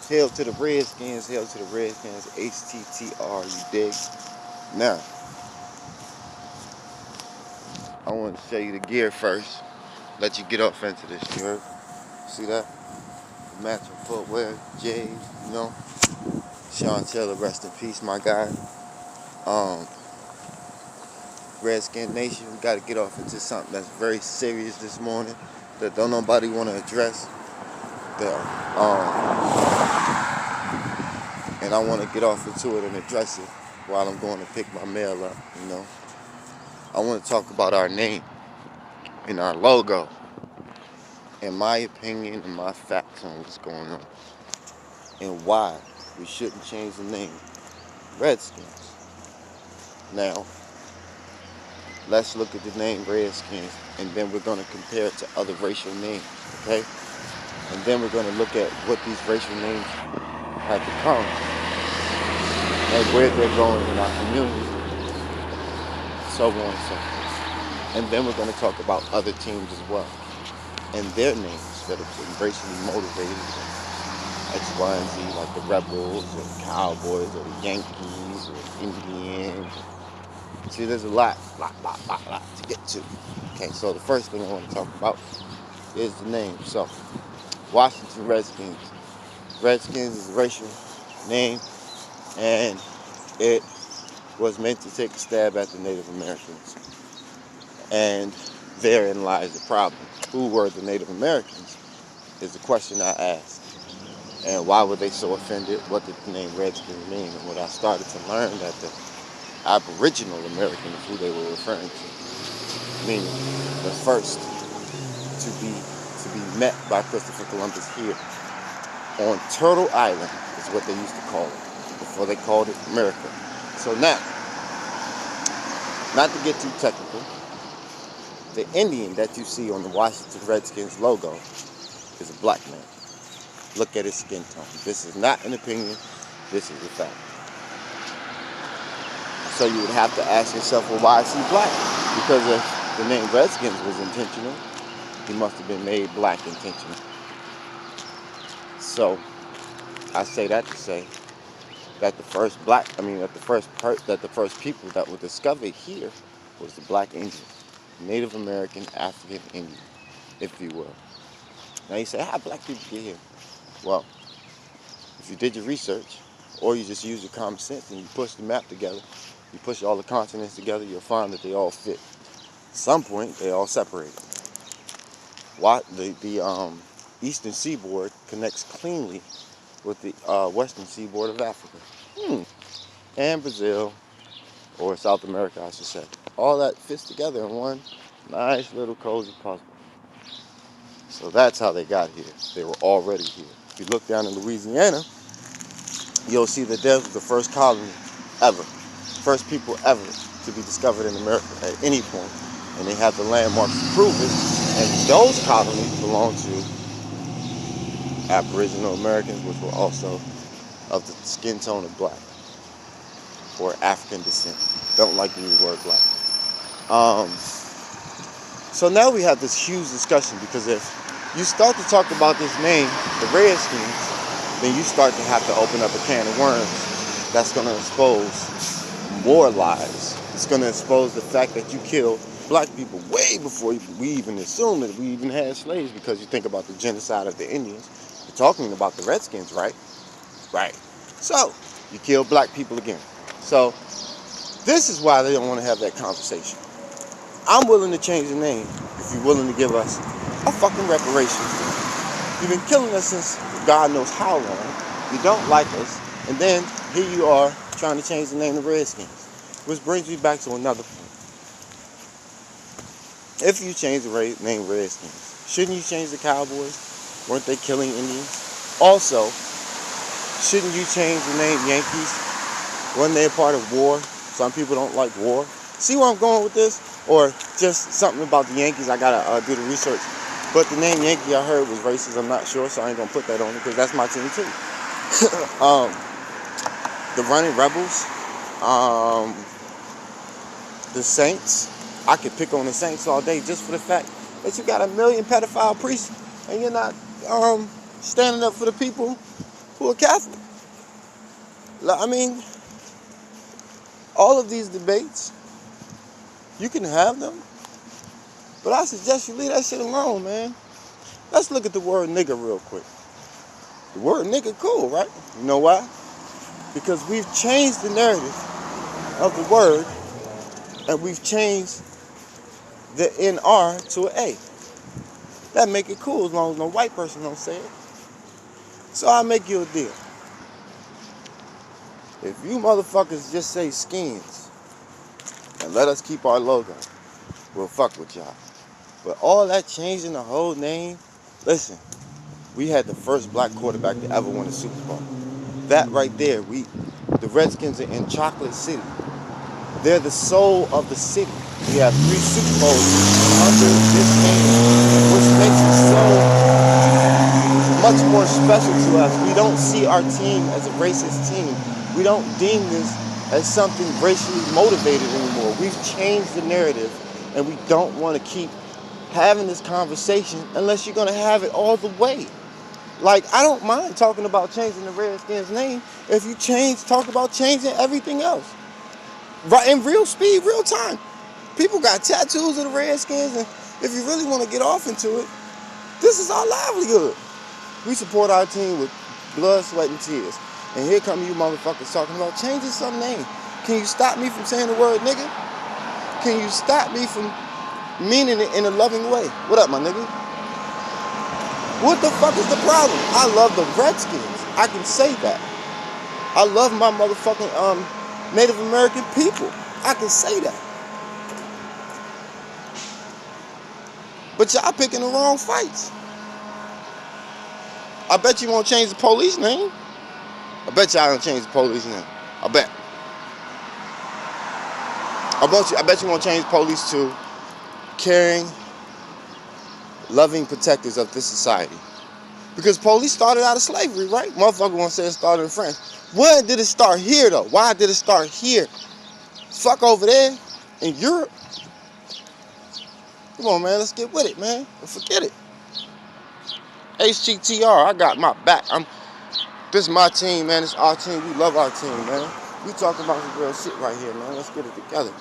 Hail to the Redskins, hail to the Redskins, HTTR, you dig? Now, I want to show you the gear first. Let you get off into this, you heard? See that? Matching footwear, J's, you know? Sean Taylor, rest in peace, my guy. Um, Redskin Nation, we got to get off into something that's very serious this morning that don't nobody want to address. And I want to get off into it and address it while I'm going to pick my mail up, you know? I want to talk about our name and our logo, and my opinion and my facts on what's going on and why we shouldn't change the name Redskins. Now, let's look at the name Redskins, and then we're going to compare it to other racial names, okay? And then we're going to look at what these racial names have become and where they're going in our community, so on and so forth. And then we're going to talk about other teams as well and their names that have been racially motivated, X, Y, and Z, like the Rebels or the Cowboys or the Yankees or the Indians. See, there's a lot to get to. Okay, so the first thing I want to talk about is the name. So, Washington Redskins. Redskins is a racial name, and it was meant to take a stab at the Native Americans. And therein lies the problem. Who were the Native Americans is the question I asked. And why were they so offended? What did the name Redskins mean? And what I started to learn that the Aboriginal American is who they were referring to, meaning the first to be met by Christopher Columbus here on Turtle Island is what they used to call it before they called it America. So now, not to get too technical, the Indian that you see on the Washington Redskins logo is a black man. Look at his skin tone. This is not an opinion. This is a fact. So you would have to ask yourself, well, why is he black? Because if the name Redskins was intentional, he must have been made black intentionally. So I say that to say that the first people that were discovered here was the black Indian, Native American, African Indian, if you will. Now you say, how black people get here? Well, if you did your research, or you just use your common sense and you push the map together, you push all the continents together, you'll find that they all fit. At some point, they all separated. The eastern seaboard connects cleanly with the western seaboard of Africa. And Brazil, or South America, I should say. All that fits together in one nice little cozy puzzle. So that's how they got here. They were already here. If you look down in Louisiana, you'll see that that was the first colony ever. First people ever to be discovered in America at any point. And they have the landmarks to prove it. And those colonies belong to Aboriginal Americans, which were also of the skin tone of black or African descent. Don't like the word black. So now we have this huge discussion, because if you start to talk about this name, the Redskins, then you start to have to open up a can of worms that's going to expose more lies. It's going to expose the fact that you killed black people way before we even assumed that we even had slaves, because you think about the genocide of the Indians. You're talking about the Redskins, right? Right. So, you killed black people again. So, this is why they don't want to have that conversation. I'm willing to change the name if you're willing to give us a fucking reparations. You've been killing us since God knows how long. You don't like us. And then, here you are trying to change the name of Redskins. Which brings me back to another point. If you change the name Redskins, shouldn't you change the Cowboys? Weren't they killing Indians? Also, shouldn't you change the name Yankees? Weren't they a part of war? Some people don't like war. See where I'm going with this? Or just something about the Yankees, I gotta do the research. But the name Yankee I heard was racist, I'm not sure, so I ain't gonna put that on it, because that's my team too. The Running Rebels, the Saints. I could pick on the Saints all day just for the fact that you got 1 million pedophile priests and you're not standing up for the people who are Catholic. I mean, all of these debates, you can have them, but I suggest you leave that shit alone, man. Let's look at the word nigga real quick. The word nigga cool, right? You know why? Because we've changed the narrative of the word, and we've changed the NR to an A. That make it cool as long as no white person don't say it. So I'll make you a deal. If you motherfuckers just say skins and let us keep our logo, we'll fuck with y'all. But all that changing the whole name, listen, we had the first black quarterback to ever win a Super Bowl. That right there, the Redskins are in Chocolate City. They're the soul of the city. We have 3 Super Bowls under this name, which makes it so much more special to us. We don't see our team as a racist team. We don't deem this as something racially motivated anymore. We've changed the narrative, and we don't want to keep having this conversation unless you're going to have it all the way. Like, I don't mind talking about changing the Redskins name if you talk about changing everything else. Right, in real speed, real time. People got tattoos of the Redskins, and if you really want to get off into it, this is our livelihood. We support our team with blood, sweat, and tears. And here come you motherfuckers talking about changing some name. Can you stop me from saying the word nigga? Can you stop me from meaning it in a loving way? What up, my nigga? What the fuck is the problem? I love the Redskins. I can say that. I love my motherfucking Native American people. I can say that. But y'all picking the wrong fights. I bet you won't change the police name. I bet y'all don't change the police name. I bet. I bet you won't change police to caring, loving protectors of this society. Because police started out of slavery, right? Motherfucker won't say it started in France. When did it start here, though? Why did it start here? Fuck over there in Europe. Come on, man. Let's get with it, man. Forget it. HGTR, I got my back. This is my team, man. It's our team. We love our team, man. We talking about some real shit right here, man. Let's get it together.